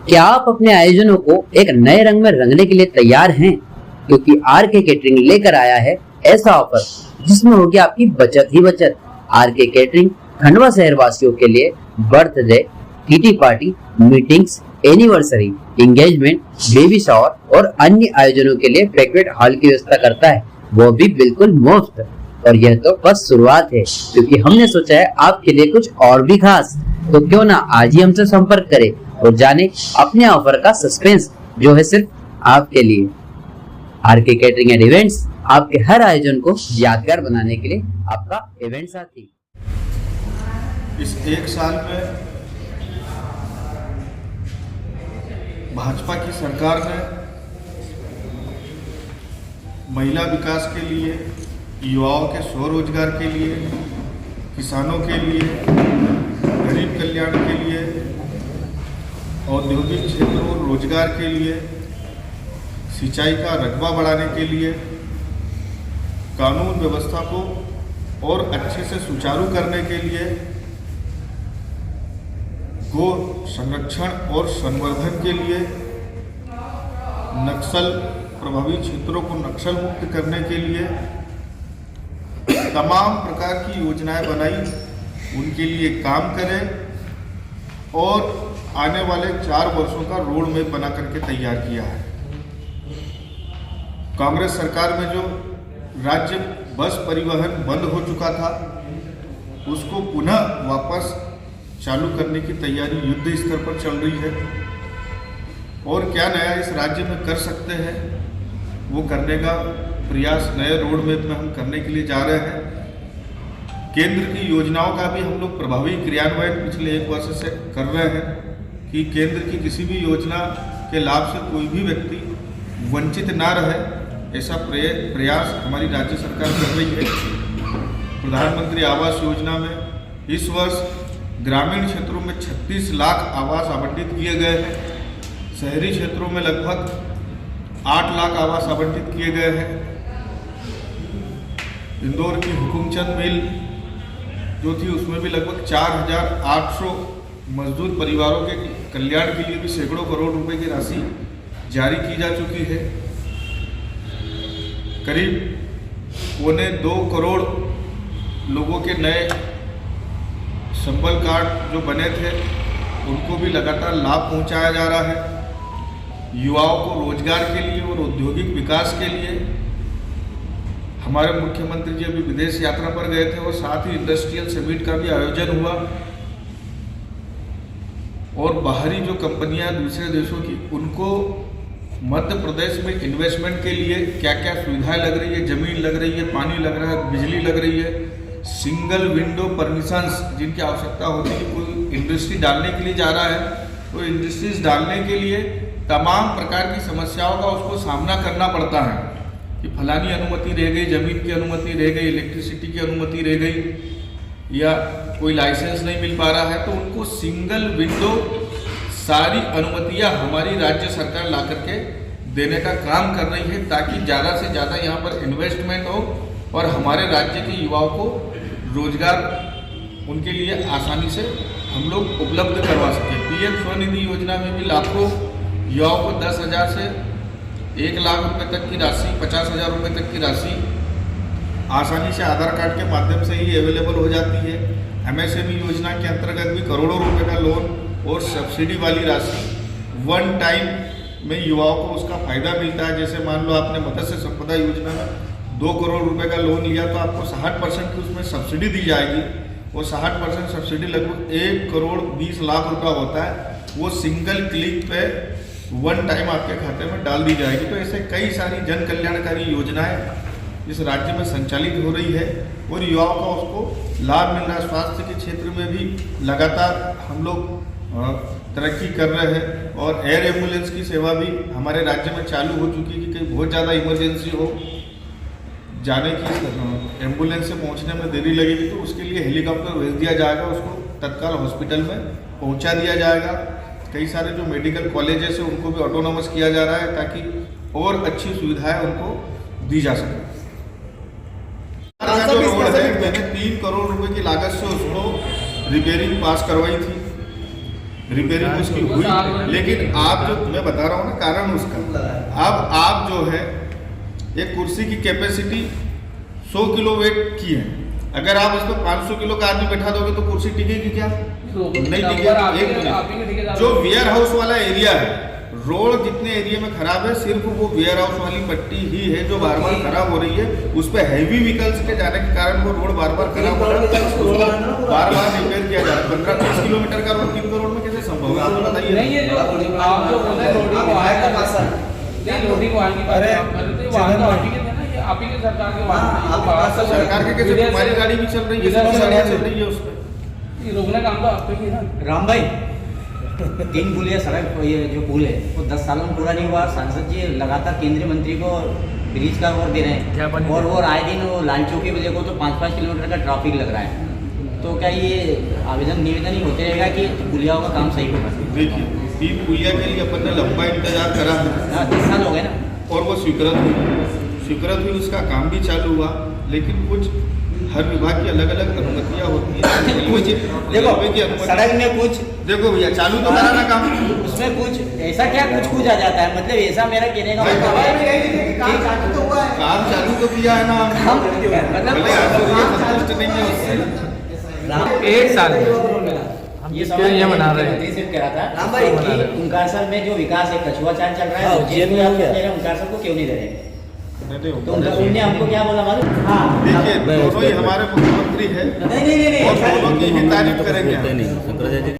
क्या आप अपने आयोजनों को एक नए रंग में रंगने के लिए तैयार हैं? क्योंकि आरके केटरिंग लेकर आया है ऐसा ऑफर जिसमें होगी आपकी बचत ही बचत। आरके केटरिंग खंडवा शहर वासियों के लिए birthday, kitty party, meetings, anniversary, engagement, baby shower और अन्य आयोजनों के लिए बैंक्वेट हॉल की व्यवस्था करता है, वो भी बिल्कुल मुफ्त। और यह तो बस शुरुआत है, क्योंकि हमने सोचा है आपके लिए कुछ और भी खास। तो क्यों ना आज ही हमसे संपर्क करें और जाने अपने ऑफर का सस्पेंस जो है सिर्फ आपके लिए। आरके केटरिंग एंड इवेंट्स आपके हर आयोजन को यादगार बनाने के लिए आपका इवेंट साथी। इस एक साल में भाजपा की सरकार ने महिला विकास के लिए, युवाओं के स्वरोजगार के लिए, किसानों के लिए, गरीब कल्याण के लिए, औद्योगिक क्षेत्र और रोजगार के लिए, सिंचाई का रकबा बढ़ाने के लिए, कानून व्यवस्था को और अच्छे से सुचारू करने के लिए, गो संरक्षण और संवर्धन के लिए, नक्सल प्रभावित क्षेत्रों को नक्सल मुक्त करने के लिए तमाम प्रकार की योजनाएं बनाई, उनके लिए काम करें और आने वाले 4 वर्षों का रोड मैप बना करके तैयार किया है। कांग्रेस सरकार में जो राज्य बस परिवहन बंद हो चुका था, उसको पुनः वापस चालू करने की तैयारी युद्ध स्तर पर चल रही है। और क्या नया इस राज्य में कर सकते हैं, वो करने का प्रयास नए रोड मैप में हम करने के लिए जा रहे हैं। केंद्र की योजनाओं का भी हम लोग प्रभावी क्रियान्वयन पिछले 1 वर्ष से कर रहे हैं कि केंद्र की किसी भी योजना के लाभ से कोई भी व्यक्ति वंचित ना रहे, ऐसा प्रयास हमारी राज्य सरकार कर रही है। प्रधानमंत्री आवास योजना में इस वर्ष ग्रामीण क्षेत्रों में 36 लाख आवास आवंटित किए गए हैं। शहरी क्षेत्रों में लगभग 8 लाख आवास आवंटित किए गए हैं। इंदौर की हुकुमचंद मिल जो थी, उसमें भी लगभग 4,800 मजदूर परिवारों के कल्याण के लिए भी सैकड़ों करोड़ रुपए की राशि जारी की जा चुकी है। करीब 1.25 करोड़ लोगों के नए संबल कार्ड जो बने थे, उनको भी लगातार लाभ पहुंचाया जा रहा है। युवाओं को रोजगार के लिए और औद्योगिक विकास के लिए हमारे मुख्यमंत्री जी अभी विदेश यात्रा पर गए थे और साथ ही इंडस्ट्रियल समिट का भी आयोजन हुआ। और बाहरी जो कंपनियां दूसरे देशों की, उनको मध्य प्रदेश में इन्वेस्टमेंट के लिए क्या क्या सुविधाएं लग रही है, जमीन लग रही है, पानी लग रहा है, बिजली लग रही है, सिंगल विंडो परमिशंस जिनकी आवश्यकता होती है, कोई इंडस्ट्री डालने के लिए जा रहा है तो इंडस्ट्रीज डालने के लिए तमाम प्रकार की समस्याओं का उसको सामना करना पड़ता है कि फलानी अनुमति रह गई, जमीन की अनुमति रह गई, इलेक्ट्रिसिटी की अनुमति रह गई या कोई लाइसेंस नहीं मिल पा रहा है, तो उनको सिंगल विंडो सारी अनुमतियां हमारी राज्य सरकार ला करके देने का काम कर रही है, ताकि ज़्यादा से ज़्यादा यहाँ पर इन्वेस्टमेंट हो और हमारे राज्य के युवाओं को रोजगार उनके लिए आसानी से हम लोग उपलब्ध करवा सकें। पीएम स्वनिधि योजना में भी लाखों युवाओं को 10,000 से 1 लाख रुपए तक की राशि, 50,000 रुपये तक की राशि आसानी से आधार कार्ड के माध्यम से ही अवेलेबल हो जाती है। एमएसएमई योजना के अंतर्गत भी करोड़ों रुपए का लोन और सब्सिडी वाली राशि 1 टाइम में युवाओं को उसका फायदा मिलता है। जैसे मान लो आपने मत्स्य संपदा योजना में 2 करोड़ रुपए का लोन लिया तो आपको 60% की उसमें सब्सिडी दी जाएगी और 60% सब्सिडी लगभग 1 करोड़ 20 लाख रुपया होता है। वो सिंगल क्लिक पे 1 टाइम आपके खाते में डाल दी जाएगी। तो ऐसे कई सारी जन कल्याणकारी योजनाएं इस राज्य में संचालित हो रही है और युवाओं का उसको लाभ मिल रहा है। स्वास्थ्य के क्षेत्र में भी लगातार हम लोग तरक्की कर रहे हैं और एयर एम्बुलेंस की सेवा भी हमारे राज्य में चालू हो चुकी है कि कहीं बहुत ज़्यादा इमरजेंसी हो, जाने की एम्बुलेंस से पहुंचने में देरी लगेगी तो उसके लिए हेलीकॉप्टर भेज दिया जाएगा, उसको तत्काल हॉस्पिटल में पहुंचा दिया जाएगा। कई सारे जो मेडिकल कॉलेजेस हैं उनको भी ऑटोनोमस किया जा रहा है ताकि और अच्छी सुविधाएं उनको दी जा सके। जो रोड है, मैंने 3 करोड़ रुपए की लागत से उसको रिपेयरिंग पास करवाई थी। रिपेयरिंग उसकी हुई, लेकिन आप जो मैं बता रहा हूँ ना कारण उसका, अब आप जो है एक कुर्सी की कैपेसिटी 100 किलो वेट की है, अगर आप उस पर 500 किलो का आदमी बैठा दोगे तो कुर्सी टिकेगी क्या? नहीं टिकेगी। जो वेयर हाउस वाला एरिया है, रोड जितने एरिया में खराब है, सिर्फ वो वेयर हाउस वाली पट्टी ही है जो बार बार खराब हो रही है। उस पर हैवी व्हीकल्स के जाने के कारण वो रोड बार बार खराब हो रहा है, बार बार रिपेयर किया जा रहा है। 15-20 किलोमीटर का रोड 3 करोड़ में कैसे संभव है, आप बताइए। नहीं, ये जो आप जो बोले लोडिंग वाहन की बात आप ही के सरकार के वाहन, सरकार के कैसे, हमारी गाड़ी भी चल रही है, सभी गाड़ियाँ चल रही है उस पर, ये रोकने काम तो आप पे ही ना। राम भाई 3 पुल या सड़क, ये जो पुल है वो 10 सालों में पूरा नहीं हुआ। सांसद जी लगातार केंद्रीय मंत्री को ब्रिज का और दे रहे हैं, और वो आए दिन वो लाल चौकी पे देखो तो 5-5 किलोमीटर का ट्रैफिक लग रहा है। तो क्या ये आवेदन निवेदन ही होते रहेगा कि पुलियाओं का काम सही होगा? देखिए 3 पुलिया के लिए अपन ने लंबा इंतजार करा है, 10 साल हो गए ना, और वो स्वीकृत हुई, उसका काम भी चालू हुआ, लेकिन कुछ हर विभाग की अलग अलग अनुमतियाँ होती हैं। देखो सड़क में कुछ, देखो भैया चालू तो कराना काम, उसमें कुछ ऐसा क्या कुछ आ जाता है, मतलब ऐसा मेरा कहने का मतलब है काम चालू तो किया है ना, मतलब भले आप लोग ये संतुष्ट नहीं है उससे। 1 साल ये ये बना रहे हैं। मंत्री से कह रहा था कि उनकार में जो विकास है, कछुआ चांद चल रहा है, उनकार को क्यों नहीं दे रहे? तो उनने हमको क्या बोला मालूम? हाँ देखिए दोनों ही हमारे मुख्यमंत्री है, नहीं और दोनों की ही तारीफ करेंगे।